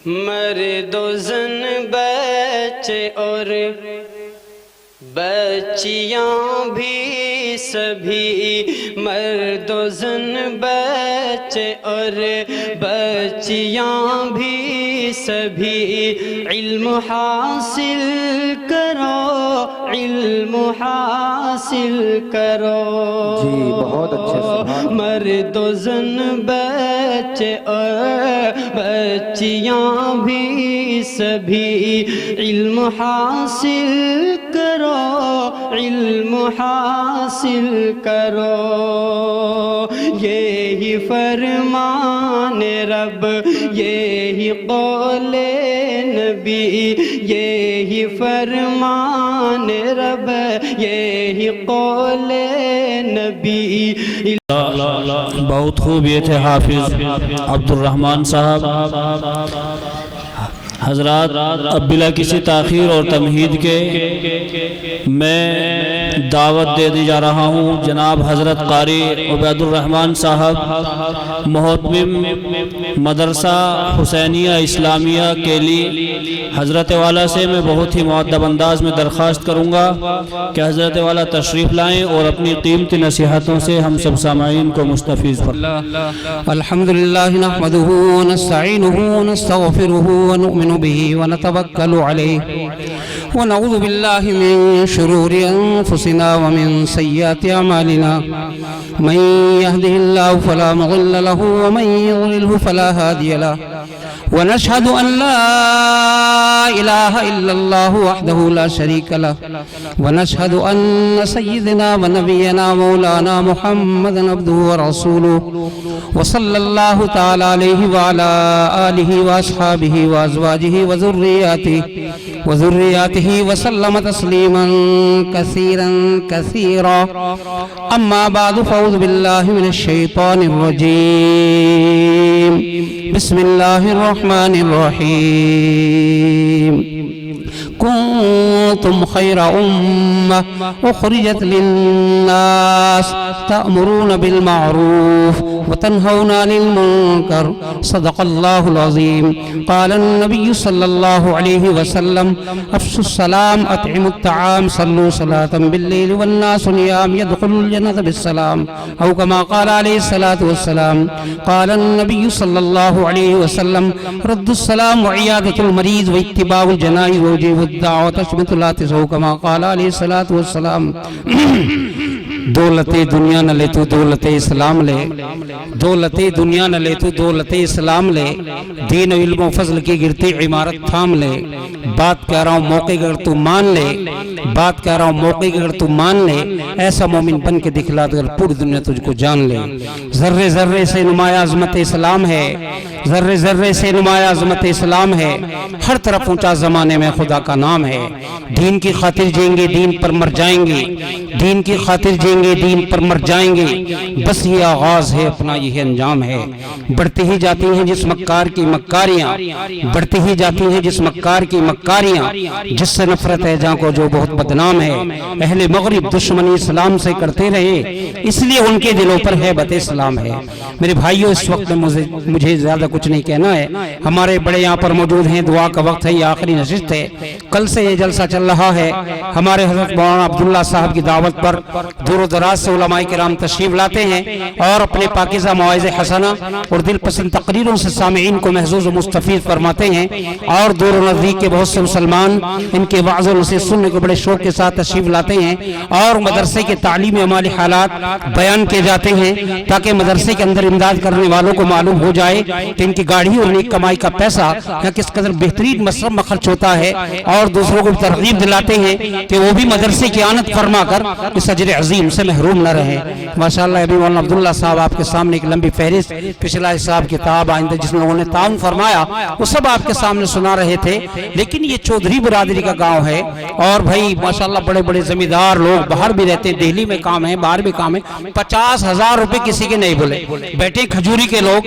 مرد و زن بچے اور بچیاں بھی سبھی، مرد و زن بچے اور بچیاں بھی سبھی، علم حاصل کرو، علم حاصل کرو۔ جی بہت اچھے سبحان۔ مرد و زن بچے اور بچیاں بھی سبھی، علم حاصل کرو، علم حاصل کرو۔ یہی فرمان رب، یہی قول نبی، یہی فرمان رب، یہی قول نبی۔ بہت خوب، یہ تھے حافظ عبد الرحمن صاحب۔ حضرات اب بلا کسی تاخیر اور تمہید کے میں دعوت دے دی جا رہا ہوں جناب حضرت قاری عبید الرحمن صاحب، محتمم مدرسہ حسینیہ اسلامیہ کے لیے۔ حضرت والا سے میں بہت ہی مؤدب انداز میں درخواست کروں گا کہ حضرت والا تشریف لائیں اور اپنی قیمتی نصیحتوں سے ہم سب سامعین کو مستفیض فرمائیں۔ الحمدللہ نحمده ونستعینه ونستغفره ونؤمن به ونتوکل علیہ ونعوذ باللہ من شرور انفسنا ومن سیئات اعمالنا، من يهده الله فلا مضل له ومن يضلله فلا هادي له، ونشهد أن لا إله إلا الله وحده لا شريك له، ونشهد أن سيدنا ونبينا مولانا محمدا عبده ورسوله، وصلى الله تعالى عليه وعلى آله وأصحابه وأزواجه وذرياته وسلم تسليما كثيرا كثيرا. أما بعد، فأعوذ بالله من الشيطان الرجيم. بسم الله الرحمن الرحيم. كنتم خير أمة أخرجت للناس تأمرون بالمعروف وتنهون عن المنكر. صدق الله العظيم. قال النبي صلى الله عليه وسلم: أفشوا السلام، أطعموا الطعام، صلوا صلاة بالليل والناس نيام، يدخل الجنة بالسلام، أو كما قال عليه الصلاة والسلام. قال النبي صلى الله عليه وسلم: رد السلام وعيادة المريض واتباع الجنائز ووجوب الدعوة تشمت لا تسعو، كما قال عليه الصلاة والسلام. دولت دنیا نہ لے تو دولت اسلام لے، دولت دنیا نہ لے تو دولت اسلام لے، دین و علم و فضل کی گرتی عمارت تھام لے. بات کہہ رہا ہوں موقع اگر تو مان لے، بات کہہ رہا ہوں موقع اگر تو مان لے، ایسا مومن بن کے دکھلا اگر پوری دنیا تجھ کو جان لے. ذرے ذرے سے نمایاں عظمت اسلام ہے، ذرے ذرے سے نمایاں عظمت اسلام ہے، ہر طرف اونچا زمانے میں خدا کا نام ہے. دین کی خاطر جئیں گے، دین پر مر جائیں گے، دین کی خاطر جئیں گے، دین پر مر جائیں گے. بس یہ آغاز ہے، اپنا یہ انجام ہے. بڑھتی ہی جاتی ہیں جس مکار کی مکاریاں، بڑھتی ہی جاتی ہیں جس مکار کی مکاریاں، جس سے نفرت ہے جہاں کو جو بہت بدنام ہے. اہل مغرب دشمنی اسلام سے کرتے رہے، اس لیے ان کے دلوں پر ہیبت اسلام ہے. میرے بھائیوں، اس وقت میں مجھے زیادہ کچھ نہیں کہنا ہے. ہمارے بڑے یہاں پر موجود ہیں، دعا کا وقت ہے، یہ آخری نشست ہے. کل سے یہ جلسہ چل رہا ہے. ہمارے حضرت مولانا عبداللہ صاحب کی دعوت پر دور و دراز سے علماء کرام تشریف لاتے ہیں اور اپنے پاکیزہ مواعظ حسنہ اور دل پسند تقریروں سے سامعین کو محظوظ و مستفید فرماتے ہیں. اور دور و نزدیک کے بہت سے مسلمان ان کے وعظ و نصیحت سننے کو بڑے شوق کے ساتھ تشریف لاتے ہیں اور مدرسے کے تعلیمی عملی حالات بیان کیے جاتے ہیں تاکہ مدرسے کے اندر امداد کرنے والوں کو معلوم ہو جائے کہ ان کی گاڑی اور نیک کمائی کا پیسہ کس قدر بہترین مصرف میں خرچ ہوتا ہے، اور دوسروں کو ترغیب دلاتے ہیں کہ وہ بھی مدرسے کی آنت فرما کر اس اجر عظیم سے محروم نہ رہے. ماشاءاللہ ابھی مولانا عبداللہ صاحب آپ کے سامنے ایک لمبی فہرست پچھلا حساب کتاب آئندہ جس میں انہوں نے تعاون فرمایا وہ سب آپ کے سامنے سنا رہے تھے. لیکن یہ چودھری برادری کا گاؤں ہے اور بھائی ماشاءاللہ بڑے بڑے زمیندار لوگ باہر بھی رہتے ہیں، دہلی میں کام ہے، باہر بھی کام ہے. 50,000 روپے کسی کے نہیں بولے بیٹھے. کھجوری کے لوگ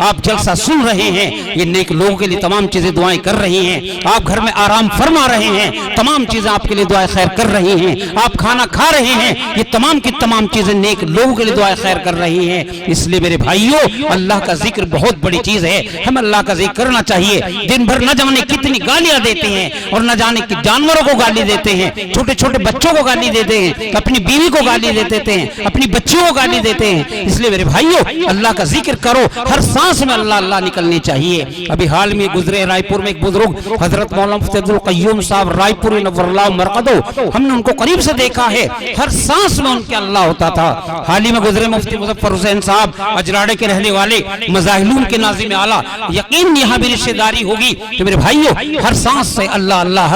آپ جلسہ سن رہے ہیں, یہ نیک لوگوں کے لیے تمام چیزیں دعائیں کر رہی ہیں. آپ گھر میں آرام فرما رہے ہیں, تمام چیزیں آپ کے لیے دعائیں خیر کر رہی ہیں. آپ کھانا کھا رہے ہیں, یہ تمام کی تمام چیزیں نیک لوگوں کے لیے دعائیں خیر کر رہی ہیں. اس لیے میرے بھائیوں, اللہ کا ذکر بہت بڑی چیز ہے. ہمیں اللہ کا ذکر کرنا چاہیے. دن بھر نہ جانے کتنی گالیاں دیتے ہیں اور نہ جانے کہ جانوروں کو گالی دیتے ہیں, چھوٹے چھوٹے بچوں کو گالی دیتے ہیں, اپنی بیوی کو گالی دیتے ہیں, اپنی بچیوں کو گالی دیتے ہیں. اس لیے میرے بھائیوں, اللہ کا ذکر کرو. ہر سانس میں اللہ اللہ نکلنی چاہیے. ابھی حال میں گزرے رائے پور میں ایک بزرگ حضرت مولانا مفتی عبد القیوم صاحب رائے پوری نور اللہ مرقدو, ہم نے ان کو قریب سے دیکھا ہے. ہر سانس میں ان کے اللہ ہوتا تھا. حال ہی میں گزرے مفتی مظفر حسین صاحب اجراڑے کے رہنے والے, مظاہرون کے ناظم اعلیٰ. یقین یہاں بھی رشتہ داری ہوگی تو میرے بھائیوں, ہر سانس سے اللہ اللہ,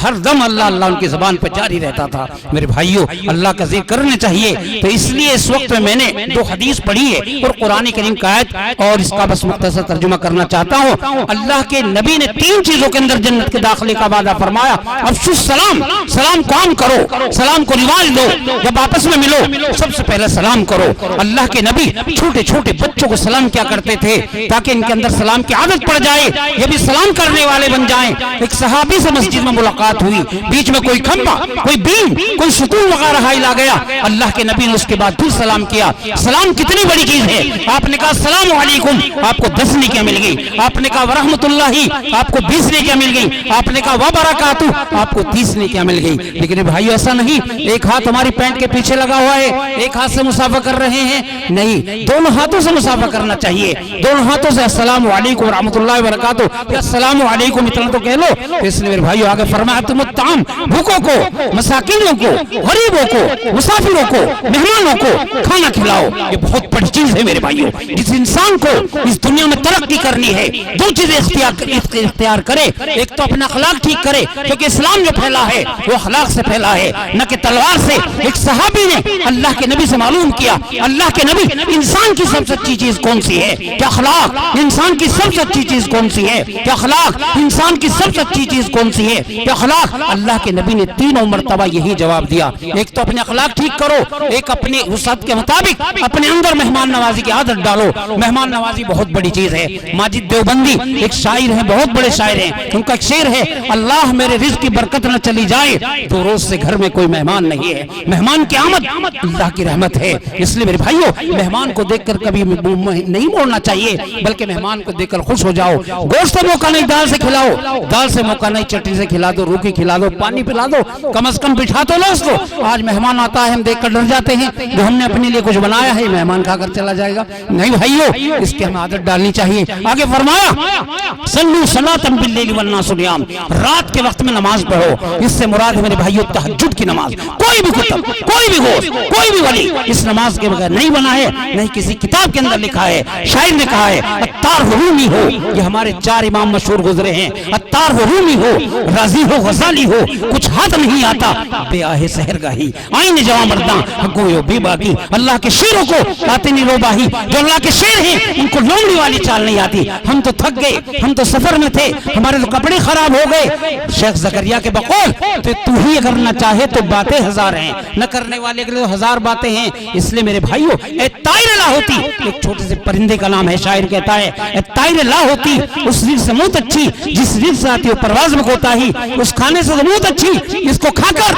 ہر دم اللہ اللہ ان کی زبان پر جاری رہتا تھا. میرے بھائیوں, اللہ کا ذکر کرنا چاہیے. تو اس لیے اس وقت میں نے 2 حدیث پڑھی ہے اور قرآن کریم کا آیت, اور اس کا بس مختصر ترجمہ کرنا چاہتا ہوں. اللہ کے نبی نے 3 چیزوں کے اندر جنت کے داخلے کا وعدہ فرمایا. افشوا السلام, سلام کو عام کرو, سلام کو رواج دو. جب آپس میں ملو سب سے پہلے سلام کرو. اللہ کے نبی چھوٹے چھوٹے بچوں کو سلام کیا کرتے تھے تاکہ ان کے اندر سلام کی عادت پڑ جائے, یہ بھی سلام کرنے والے بن جائیں. ایک صحابی سے مسجد میں ملاقات ہوئی, بیچ میں کوئی کھمبا, کوئی بیم, کوئی ستون وغیرہ لا گیا. اللہ کے نبی نے اس کے بعد پھر سلام کیا. سلام کتنی بڑی چیز ہے. آپ نے کہا السلام علیکم, آپ کو 10 نیکیاں مل گئی. آپ نے کہا ورحمۃ اللہ, آپ کو 20 نیکیاں مل گئی. آپ نے کہا وبرکاتہ, آپ کو 30 نیکیاں مل گئی. لیکن بھائیو ایسا نہیں, ایک ہاتھ ہماری پینٹ کے پیچھے لگا ہوا ہے, ایک ہاتھ سے مسافہ کر رہے ہیں. نہیں, دونوں ہاتھوں سے مسافہ کرنا چاہیے. دونوں ہاتھوں سے السلام علیکم ورحمۃ اللہ وبرکاتہ یا السلام علیکم اتنا تو کہہ لو. اس لیے میرے بھائیو آگے فرمایا تم الطعام, بھوکوں کو, مساکینوں کو, غریبوں کو, مسافروں کو, مہمانوں کو کھانا کھلاؤ. یہ بہت بڑی چیز ہے میرے بھائیو. جس انسان کو اس دنیا میں ترقی کرنی ہے 2 چیزیں اختیار کرے. ایک تو اپنا اخلاق ٹھیک کرے, کیونکہ اسلام جو پھیلا ہے وہ اخلاق سے پھیلا ہے نہ کہ تلوار سے. ایک صحابی نے اللہ کے نبی سے معلوم کیا, اللہ کے نبی انسان کی سب سے اچھی چیز کون سی ہے؟ کیا اخلاق. انسان کی سب سے اچھی چیز کون سی ہے؟ کیا اخلاق. انسان کی سب سے اچھی چیز کون سی ہے؟ کیا اخلاق. اللہ کے نبی نے 3 مرتبہ یہی جواب دیا. ایک تو اپنے اخلاق ٹھیک کرو, ایک اپنی وسعت کے مطابق اپنے اندر مہمان نوازی کی عادت ڈالو. مہمان نوازی بہت بڑی چیز ہے. ماجد دیوبندی ایک شاعر ہیں, بہت بڑے شاعر ہیں. ان کا ایک شعر ہے, اللہ میرے رزق کی برکت نہ چلی جائے 2 روز سے گھر میں کوئی مہمان نہیں ہے. مہمان کی آمد اللہ کی رحمت ہے. اس لیے میرے بھائیو, مہمان کو دیکھ کر کبھی نہیں موڑنا چاہیے, بلکہ مہمان کو دیکھ کر خوش ہو جاؤ. گوشت سے موقع نہیں دال سے کھلاؤ, دال سے موقع نہیں چٹنی سے کھلا دو, روکی کھلا دو, پانی پلا دو, کم از کم بٹھا تو لو اس کو. آج مہمان آتا ہے, ہم دیکھ کر ڈر جاتے ہیں جو ہم نے اپنے لیے کچھ بنایا ہے مہمان کھا کر چلا جائے گا. نہیں بھائیو, اس کی ہم عادت ڈالنی چاہیے. آگے فرمایا صلوا صلاۃ باللیل والناس نیام, رات کے وقت میں نماز پڑھو. اس سے مراد ہے میرے بھائیو تہجد کی نماز. کوئی بھی کتب, کوئی بھی گوشت, کوئی بھی ولی اس نماز کے بغیر نہیں بنا ہے, نہیں کسی کتاب کے اندر لکھا ہے. شاعر نے کہا ہے عطار ہو رومی ہو, یہ ہمارے 4 امام مشہور گزرے ہیں. عطار ہو رومی ہو, رازی ہو, غزالی ہو, کچھ ہاتھ نہیں آتا بے آہ سحر گاہی, آئین جوان مرداں گویو بے باقی. اللہ کے شیروں کو آتے نہیں رو باہی. جو اللہ کے شیر ہیں ان کو لومڑی والی چال نہیں آتی. ہم تو تھک گئے, ہم تو سفر میں تھے, ہمارے تو کپڑے خراب ہو گئے. شیخ زکریا کے بقول تو ہی اگر نہ چاہے تو باتیں 1000 ہیں, نہ کرنے والے کے لیے 1000 باتیں ہیں. اس لیے میرے بھائیو, اے طائر لا ہوتی, ایک چھوٹے سے پرندے کا نام ہے, شاعر کہتا ہے اے طائر لا ہوتی, اس رزق سے موت اچھی جس رزق سے آتی ہو پرواز میں ہوتا ہی, اس کھانے سے موت اچھی اس کو کھا کر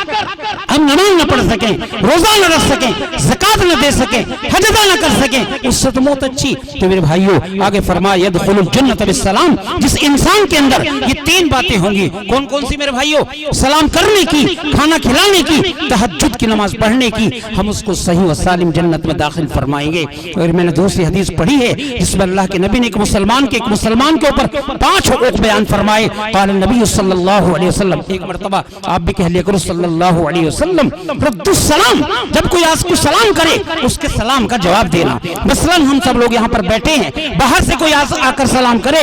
ہم نماز نہ پڑھ سکیں, روزہ نہ رکھ سکیں, زکات نہ دے سکیں, حج ادا نہ کر سکیں, اس سے تو موت اچھی. تو میرے بھائیو آگے فرمایا يدخل الجنت بالسلام, جس انسان کے اندر یہ 3 باتیں ہوں گی. کون کون سی میرے بھائیو؟ سلام کرنے کی, کھانا کھلانے کی, تہجد کی نماز پڑھنے کی. ہم اس کو صحیح و سالم جنت میں داخل فرمائیں گے. اور میں نے دوسری حدیث پڑھی ہے جس میں اللہ کے نبی نے ایک مسلمان کے اوپر 5 حقوق بیان فرمائے. قال النبی صلی اللہ علیہ وسلم, ایک مرتبہ آپ بھی کہہ لیا کرو صلی اللہ علیہ وسلم, رد السلام, جب کوئی آپ کو سلام کرے اس کے سلام کا جواب دینا. مثلا ہم سب لوگ یہاں پر بیٹھے ہیں, باہر سے کوئی آ کر سلام کرے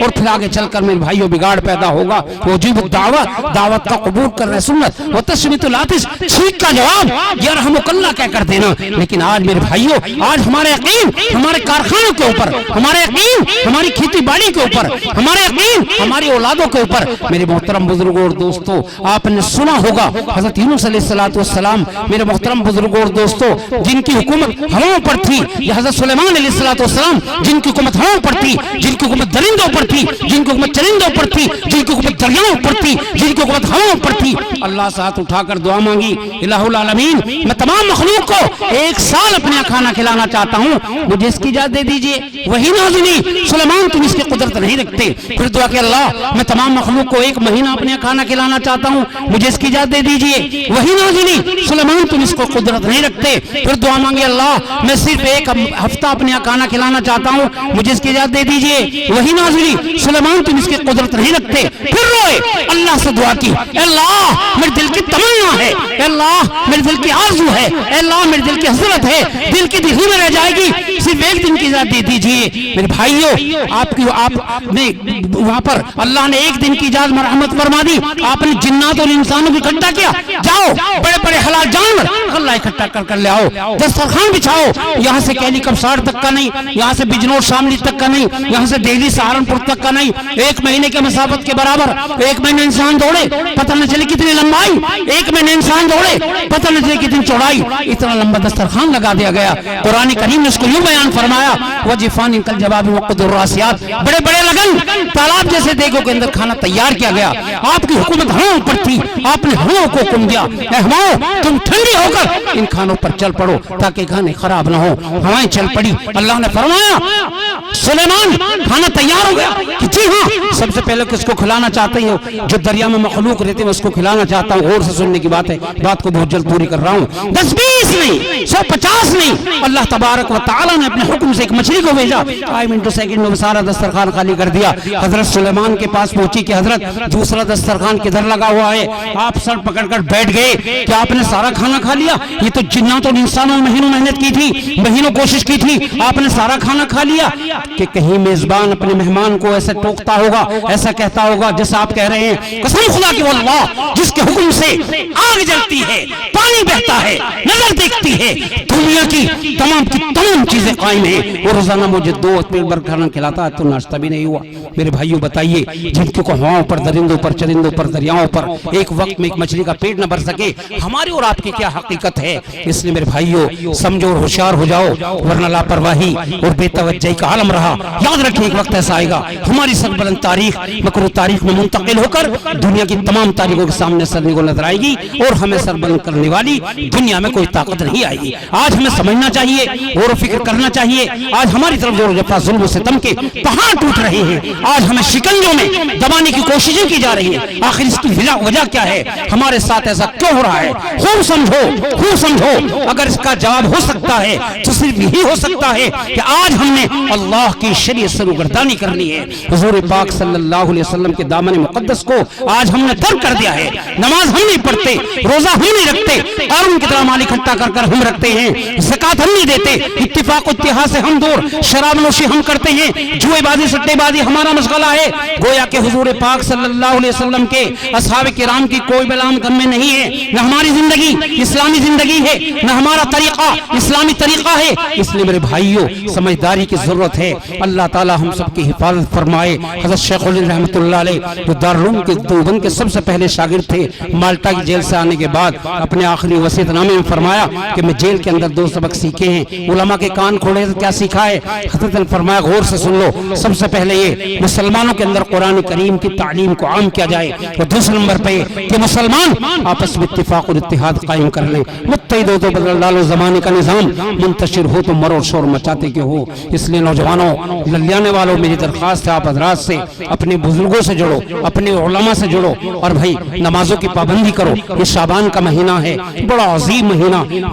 اور پھر آگے چل کر میرے بھائیوں بگاڑ پیدا ہوگا. وجیب الدعوت، دعوت کا قبول کر رہے سنت، و تشمیت العاطس، چھینک کا جواب یرحمک اللہ کہہ کر دینا. لیکن آج میرے بھائیوں، آج ہمارے یقین ہمارے کارخانوں کے اوپر، ہمارے یقین ہماری کھیتی باڑی کے اوپر، ہمارے یقین ہماری اولادوں کے اوپر. میرے محترم بزرگوں اور دوستوں، آپ نے سنا ہوگا حضرت یونس علیہ السلام، میرے محترم بزرگوں اور دوستوں، جن کی حکومت ہواؤں پر تھی، یا حضرت سلیمان علیہ السلام جن کی حکومت ہواؤں پر تھی، جن کی حکومت درندوں پر تھی، جن کی حکومت چرندوں پر تھی، جن کی حکومت دریاؤں پر تھی، جن کی حکومت ہواؤں پر تھی. اللہ سے ہاتھ اٹھا کر دعا مانگی، الہ العالمین میں تمام مخلوق کو 1 سال اپنا کھانا کھلانا چاہتا ہوں، مجھے اس کی اجازت دے دیجئے. وہی نازلی سلیمان تم اس کی قدرت نہیں رکھتے. پھر دعا کہ اللہ میں تمام مخلوق کو 1 مہینہ اپنا کھانا کھلانا چاہتا ہوں، مجھے اس کی اجازت دے دیجئے. وہی نازلی سلیمان تم اس کو قدرت نہیں رکھتے. پھر دعا مانگے اللہ میں صرف 1 ہفتہ اپنے کھانا کھلانا چاہتا ہوں، مجھے اس کی اجازت دے دیجئے. وہی نازلی سلیمان تم اس کی قدرت نہیں رکھتے. پھر روئے، اللہ سے دعا کی، اے اللہ میرے دل کی تمنا ہے، اے اللہ میرے دل کی آرزو ہے، اے اللہ میرے دل کی حسرت ہے، دل کی دل ہی میں رہ جائے گی، صرف 1 دن کی اجازت دے دیجئے. میرے بھائیوں، آپ نے وہاں پر اللہ نے 1 دن کی اجازت مرحمت فرما دی. آپ نے جنات اور انسانوں کو اکٹھا کیا، جاؤ بڑے بڑے حلال جانور اللہ اکٹھا کر لے آؤ، دسترخوان بچھاؤ. یہاں سے کیلی کبسار تک کا نہیں، یہاں سے بجنور شاملی تک کا نہیں، یہاں سے دہلی سہارنپور تک کا نہیں. 1 مہینے کے مسافت کے برابر 1 مہینے انسان دوڑے، پتہ نہ چلے کتنی لمبائی. 1 مہینے انسان دوڑے، پتہ نہ چلے کتنی چوڑائی. اتنا لمبا دسترخوان لگا دیا گیا. قرآن کریم نے اس کو یوں بیان فرمایا، وجفان کل جواب وقت الراسیات، بڑے بڑے لگن تالاب جیسے دیگوں کے اندر کھانا تیار کیا گیا. آپ کی حکومت ہواؤں پر تھی، آپ نے ہواؤں کو حکم دیا، اے ہواؤں تم ٹھنڈی ہو کر ان کھانوں پر چل پڑو تاکہ کھانے خراب نہ ہو. ہوائیں چل پڑی. اللہ نے فرمایا سلیمان کھانا تیار ہو گیا کہ جی ہاں سب سے پہلے کس کو کھلانا چاہتے ہو؟ جو دریا میں مخلوق رہتے ہیں اس کو کھلانا چاہتا ہوں. غور سے سننے کی بات ہے، بات کو بہت جلد پوری کر رہا ہوں. 10-20 نہیں، 150 نہیں، اللہ تبارک و تعالی نے اپنے حکم سے ایک مچھلی کو بھیجا. 5 منٹ سیکنڈ میں سارا دسترخوان خالی کر دیا. حضرت سلیمان کے پاس پہنچی کہ حضرت دوسرا دسترخوان کدھر لگا ہوا ہے. آپ سر پکڑ کر بیٹھ گئے کہ آپ نے سارا کھانا کھا لیا. یہ تو جنات اور انسانوں مہینوں محنت کی تھی، مہینوں کوشش کی تھی، آپ نے سارا کھانا کھا لیا. کہ کہیں میزبان اپنے مہمان کو ایسا ٹوکتا ہوگا، ایسا کہتا ہوگا جیسا آپ کہہ رہے ہیں، قسم خدا کی واللہ جس کے حکم سے آگ جلتی ہے، پانی بہتا ہے، نظر دیکھتی ہے، دنیا کی تمام چیزیں قائم ہیں. وہ روزانہ مجھے 2 وقت میں کھانا کھلاتا ہے تو ناشتہ بھی نہیں ہوا. میرے بھائیوں بتائیے، جن کو ہواؤں پر، درندوں پر، چرندوں پر، دریاؤں پر 1 وقت میں 1 مچھلی کا پیٹ نہ بھر سکے، ہماری اور آپ کی کیا حقیقت ہے. اس لیے میرے بھائیوں سمجھو اور ہوشیار ہو جاؤ، ورنہ لاپرواہی اور بے توجہی کا عالم رہا. یاد رکھیں ایک وقت ایسا آئے گا ہماری سربلند تاریخ مکرو تاریخ میں منتقل ہو کر دنیا کی تمام تاریخوں کے سامنے سرنے کو نظر آئے گی، اور ہمیں سربلند کرنے والی دنیا میں کوئی طاقت نہیں آئے گی. آج ہمیں سمجھنا چاہیے، غور و فکر کرنا چاہیے. آج ہماری طرف زور جفا، ظلم و ستم کے پہاڑ ٹوٹ رہے ہیں. آج ہمیں شکنجوں میں دبانے کی کوششیں کی جا رہی ہیں. آخر اس کی وجہ کیا ہے؟ ہمارے ساتھ ایسا کیوں ہو رہا ہے؟ خوب سمجھو. اگر اس کا جواب ہو سکتا ہے تو صرف یہی ہو سکتا ہے کہ آج ہم نے اللہ کی شریعت سے روگردانی کرنی ہے. حضور پاک صلی اللہ علیہ وسلم کے دامن مقدس کو آج ہم نے ترک کر دیا ہے. نماز ہم نہیں پڑھتے، روزہ ہم نہیں رکھتے، قارون کی طرح مال اکٹھا کر ہم رکھتے ہیں، زکات ہم نہیں دیتے، اتفاق و اتحاد سے ہم دور، شراب نوشی ہم کرتے ہیں، جوئے بازی سٹے بازی ہمارا مشغلہ ہے. گویا کہ حضور پاک صلی اللہ علیہ وسلم کے اصحاب کرام کی کوئی بلام کم میں نہیں ہے. نہ ہماری زندگی اسلامی زندگی ہے، نہ ہمارا طریقہ اسلامی طریقہ ہے. اس لیے میرے بھائیوں سمجھداری کی ضرورت ہے. اللہ تعالی ہم سب کی حفاظت فرمائے. حضرت شیخ الہند رحمۃ اللہ علیہ جو دارالعلوم کے دیوبند کے سب سے پہلے شاگرد تھے، مالٹا کی جیل سے آنے کے بعد اپنے آخری وصیت نامے میں فرمایا کہ میں جیل کے اندر 2 سبق سیکھے ہیں. علماء کے کان کھولے تو کیا سیکھا ہے؟ حضرت نے فرمایا غور سے سن لو. سب سے پہلے یہ مسلمانوں کے اندر قرآن کریم کی تعلیم کو عام کیا جائے، اور دوسرے نمبر پہ کہ مسلمان آپس میں اتفاق اور اتحاد قائم کر لیں. متحد ہو تو بدل ڈالو زمانے کا نظام، منتشر ہو تو مرو شور مچاتے کے ہو. اس لیے نوجوانوں، للیانے والوں، میری درخواست ہے آپ حضرات سے اپنے بزرگوں سے جڑو، اپنے علماء سے جڑو، اور بھائی نمازوں کی پابندی کرو. یہ شعبان کا مہینہ ہے، بڑا عظیم مہینہ،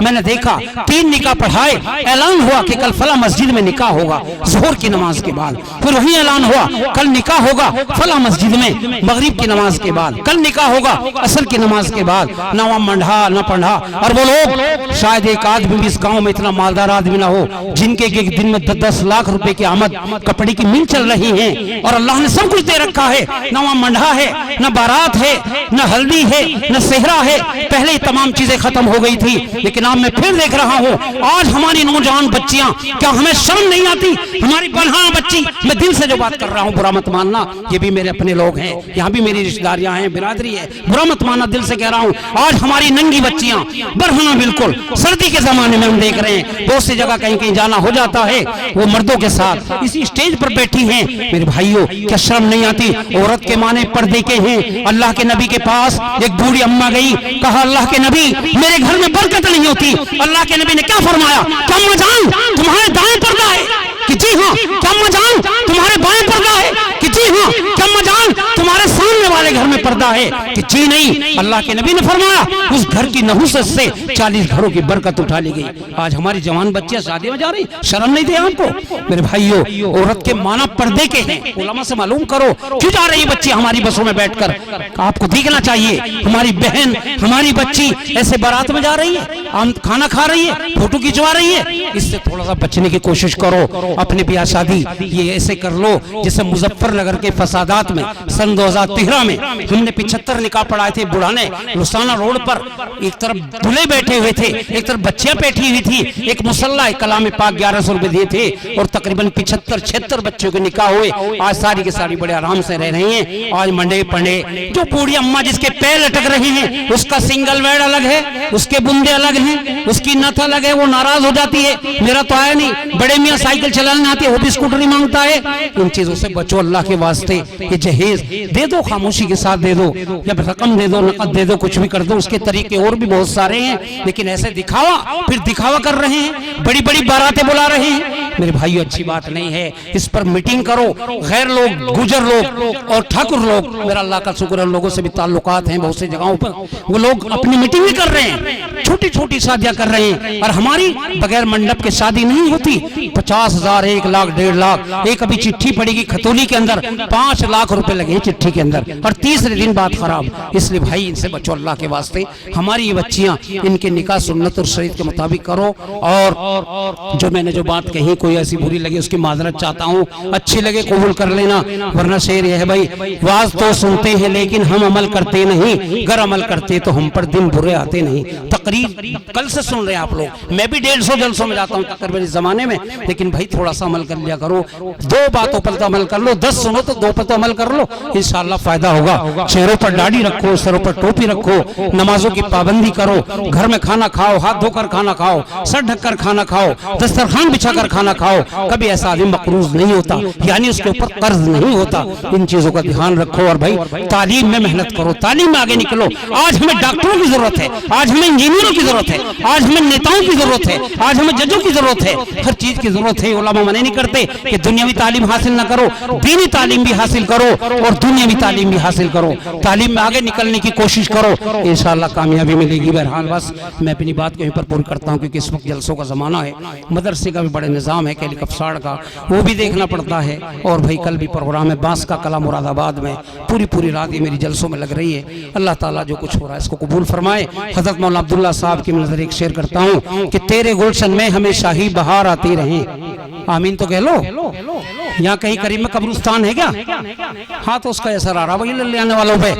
میں نے دیکھا 3 نکاح پڑھائے، اعلان ہوا کہ کل فلاں مسجد میں نکاح ہوگا ظہر کی نماز کے بعد، پھر وہی اعلان ہوا کل نکاح ہوگا فلاں مسجد میں مغرب کی نماز کے بعد، کل نکاح ہوگا عصر کی نماز کے بعد، نہ وہاں منڈھا نہ پڑھا۔ اور وہ لوگ شاید ایک آدمی بھی اس گاؤں میں اتنا مالدار آدمی نہ ہو جن کے ایک دن میں 10 لاکھ روپے کی آمد کپڑے کی مل چل رہی ہیں، اور اللہ نے سب کچھ دے رکھا ہے، نہ وہاں منڈھا ہے نہ بارات ہے نہ ہلدی ہے نہ صحرا ہے، پہلے ہی تمام چیزیں ختم ہو گئی تھی، لیکن اب میں پھر دیکھ رہا ہوں آج ہماری نوجوان بچیاں، کیا ہمیں شرم نہیں آتی؟ ہماری بنہا بچی، میں دل سے جو بات کر رہا ہوں برا مت ماننا، یہ بھی میرے اپنے لوگ ہیں، یہاں بھی میری رشتہ داریاں ہیں، برادری ہے، برا مت ماننا، دل سے کہہ رہا ہوں آج ہماری ننگی بچیاں برہنہ بالکل سردی کے زمانے میں ہم دیکھ رہے ہیں بہت سی جگہ کہیں کہیں جانا ہو جاتا ہے، وہ مردوں کے ساتھ اسی اسٹیج پر بیٹھی ہیں۔ میرے بھائیوں کیا شرم نہیں آتی؟ عورت کے معنی پردے کے ہیں۔ اللہ کے نبی کے پاس ایک بوڑھی اماں گئی، کہا اللہ کے نبی میرے گھر میں برکت نہیں ہوتی، اللہ کے نبی نے کیا فرمایا؟ کیا اماں جان تمہارے دائیں پردہ ہے؟ کہ جی ہاں۔ کیا اماں جان تمہارے بائیں پردہ ہے؟ کہ جی ہاں۔ کیا اماں جان تمہارے سامنے والے گھر میں پردہ ہے؟ کہ جی نہیں۔ اللہ کے نبی نے فرمایا اس گھر کی نحوست سے 40 گھروں کی برکت اٹھا لی گئی۔ آج ہماری جوان بچیاں شادی میں جا رہی، شرم نہیں دے آپ کو؟ میرے بھائیوں عورت کے معنی پردے کے ہیں، علماء سے معلوم کرو کیوں جا رہی بچی ہماری بسوں میں بیٹھ کر؟ آپ کو دیکھنا چاہیے ہماری بہن ہماری بچی ایسے بارات میں جا رہی ہے، ہم کھانا کھا رہی ہے، فوٹو کھینچوا رہی ہے، اس سے تھوڑا سا بچنے کی کوشش کرو۔ اپنے بیاہ شادی یہ ایسے کر لو جیسے مظفر نگر کے فسادات میں سن 2013 میں ہم نے 75 نکاح پڑھائے تھے بڑھانے رسانہ روڈ پر، ایک طرف دلہے بیٹھے ہوئے تھے ایک طرف بچیاں بیٹھی ہوئی تھی، ایک مصلی کلام پاک 1100 روپے دیے تھے اور تقریباً 75-76 بچوں کے نکاح ہوئے۔ آج ساری کے ساری بڑے آرام سے رہ رہی ہیں۔ آج منڈے پنڈے جو بوڑھی اماں جس کے پیر لٹک رہے ہیں اس کا سنگل بیڈ الگ ہے، اس کے بندے الگ ہیں، اس کی نت الگ ہے، وہ ناراض ہو جاتی ہے میرا تو آیا نہیں، بڑے میاں سائیکل چلانے آتی ہے وہ بھی اسکوٹر مانگتا ہے۔ ان چیزوں سے بچو اللہ کے واسطے۔ یہ جہیز دے دو، خاموشی کے ساتھ دے دو، جب رقم دے دو نقد دے دو کچھ بھی کر دو، اس کے طریقے اور بھی بہت سارے ہیں، لیکن ایسے دکھاوا پھر دکھاوا کر رہے ہیں، بڑی بڑی باراتیں بلا رہے ہیں۔ میرے بھائیو اچھی بات نہیں ہے، اس پر میٹنگ کرو۔ غیر لوگ گجر لوگ اور ٹھاکر لوگ، میرا اللہ کا شکر ہے ان لوگوں سے بھی تعلقات ہیں بہت سی جگہوں پر، وہ لوگ اپنی میٹنگ بھی کر رہے ہیں، چھوٹی چھوٹی شادیاں کر رہے ہیں، اور ہماری بغیر منڈپ کے شادی نہیں ہوتی۔ 50,000 1 لاکھ 1.5 لاکھ، ایک ابھی چٹھی پڑے گی کھتولی کے اندر 5 لاکھ روپے لگے چٹھی کے اندر، اور تیسرے دن بات خراب۔ اس لیے بھائی ان سے بچو اللہ کے واسطے۔ ہماری یہ بچیاں ان کے نکاح سنت اور شریعت کے مطابق کرو، اور جو میں نے جو بات کہی کوئی ایسی بری لگے اس کی معذرت چاہتا ہوں، اچھی لگے قبول کر لینا، ورنہ شعر یہ ہے بھائی واز تو سنتے ہیں لیکن ہم عمل کرتے نہیں، اگر عمل کرتے تو ہم پر دن برے آتے نہیں۔ تقریر کل سے سن رہے ہیں آپ لوگ، میں بھی 150 جلسوں میں جاتا ہوں تقریباً اس زمانے میں، لیکن بھائی تھوڑا سا عمل کر لیا کرو، 2 باتوں پر تو عمل کر لو، 10 سنو تو 2 پر تو عمل کر لو، انشاءاللہ فائدہ ہوگا۔ چہروں پر داڑھی رکھو، سروں پر ٹوپی رکھو، نمازوں کی پابندی کرو، گھر میں کھانا کھاؤ، ہاتھ دھو کر کھانا کھاؤ، سر ڈھک کر کھانا کھاؤ، دسترخوان بچھا کر کھانا کھاؤ، کبھی ایسا آدمی مقروض نہیں ہوتا، یعنی اس کے اوپر قرض نہیں ہوتا۔ ان چیزوں کا دھیان رکھو، اور بھائی تعلیم میں محنت کرو، تعلیم میں آگے نکلو۔ آج ہمیں ڈاکٹروں کی ضرورت ہے، آج ہمیں انجینئروں کی ضرورت ہے، آج ہمیں نیتاؤں کی ضرورت ہے، آج ہمیں ججوں کی ضرورت ہے، ہر چیز کی ضرورت ہے۔ علماء منع نہیں کرتے کہ دنیاوی تعلیم حاصل نہ کرو، دینی تعلیم بھی حاصل کرو اور دنیاوی تعلیم بھی حاصل کرو، تعلیم میں آگے نکلنے کی کوشش کرو، انشاءاللہ کامیابی ملے گی۔ بہرحال بس میں اپنی بات کو یہیں پر پوری کرتا ہوں کیونکہ اس وقت جلسوں کا زمانہ ہے، مدرسے کا بھی بڑے نظام ہے، کیلی کفساڑ کا وہ بھی دیکھنا پڑتا ہے، اور بھائی کل بھی پروگرام ہے بانس کا کلا مراد آباد میں، پوری رات یہ میری جلسوں میں لگ رہی ہے۔ اللہ تعالیٰ جو کچھ ہو رہا ہے اس کو قبول فرمائے۔ حضرت مولانا عبداللہ صاحب کی نظر ایک شعر کرتا ہوں کہ تیرے گلشن میں ہمیشہ ہی بہار آتی رہیں، آمین تو کہہ لو۔ یہاں کہیں قریب میں قبرستان ہے کیا؟ ہاں تو اس کا اثر آ رہا وہی لے آنے والوں پہ۔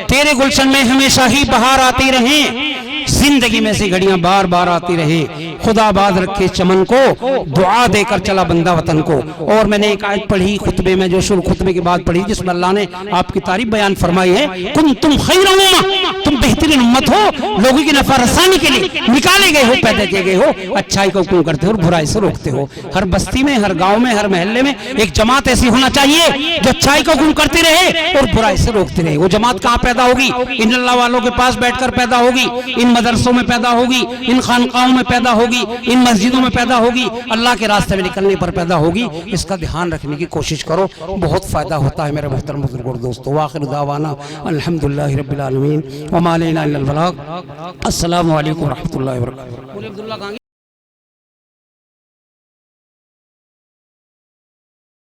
تیرے گلشن میں ہمیشہ ہی بہار آتی رہیں، زندگی میں سے گھڑیاں بار بار آتی رہے، خدا آباد رکھے چمن کو، دعا دے کر چلا بندہ وطن کو۔ اور میں نے ایک آیت پڑھی خطبے میں جو شروع خطبے کے بعد پڑھی جس میں اللہ نے آپ کی تعریف بیان فرمائی ہے، کنتم خیر امہ، تم بہترین امت ہو، لوگوں کی نفع رسانی کے لیے نکالے گئے ہو، پیدا کیے گئے ہو، اچھائی کو حکم کرتے ہو اور برائی سے روکتے ہو۔ ہر بستی میں، ہر گاؤں میں، ہر محلے میں ایک جماعت ایسی ہونا چاہیے جو اچھائی کو حکم کرتی رہے اور برائی سے روکتے رہے۔ وہ جماعت کہاں پیدا ہوگی؟ ان اللہ والوں کے پاس بیٹھ کر پیدا ہوگی، ان مدرسوں میں پیدا ہوگی، ان خانقاہوں میں پیدا ہوگی، ہوگی، ان مسجدوں میں پیدا ہوگی، اللہ کے راستے میں نکلنے پر پیدا ہوگی، اس کا دھیان رکھنے کی کوشش کرو، بہت فائدہ ہوتا ہے میرے محترم بزرگوں اور دوستو۔ وآخر دعوانا الحمدللہ رب العالمین وما علینا الا البلاغ۔ السلام علیکم ورحمۃ اللہ وبرکاتہ۔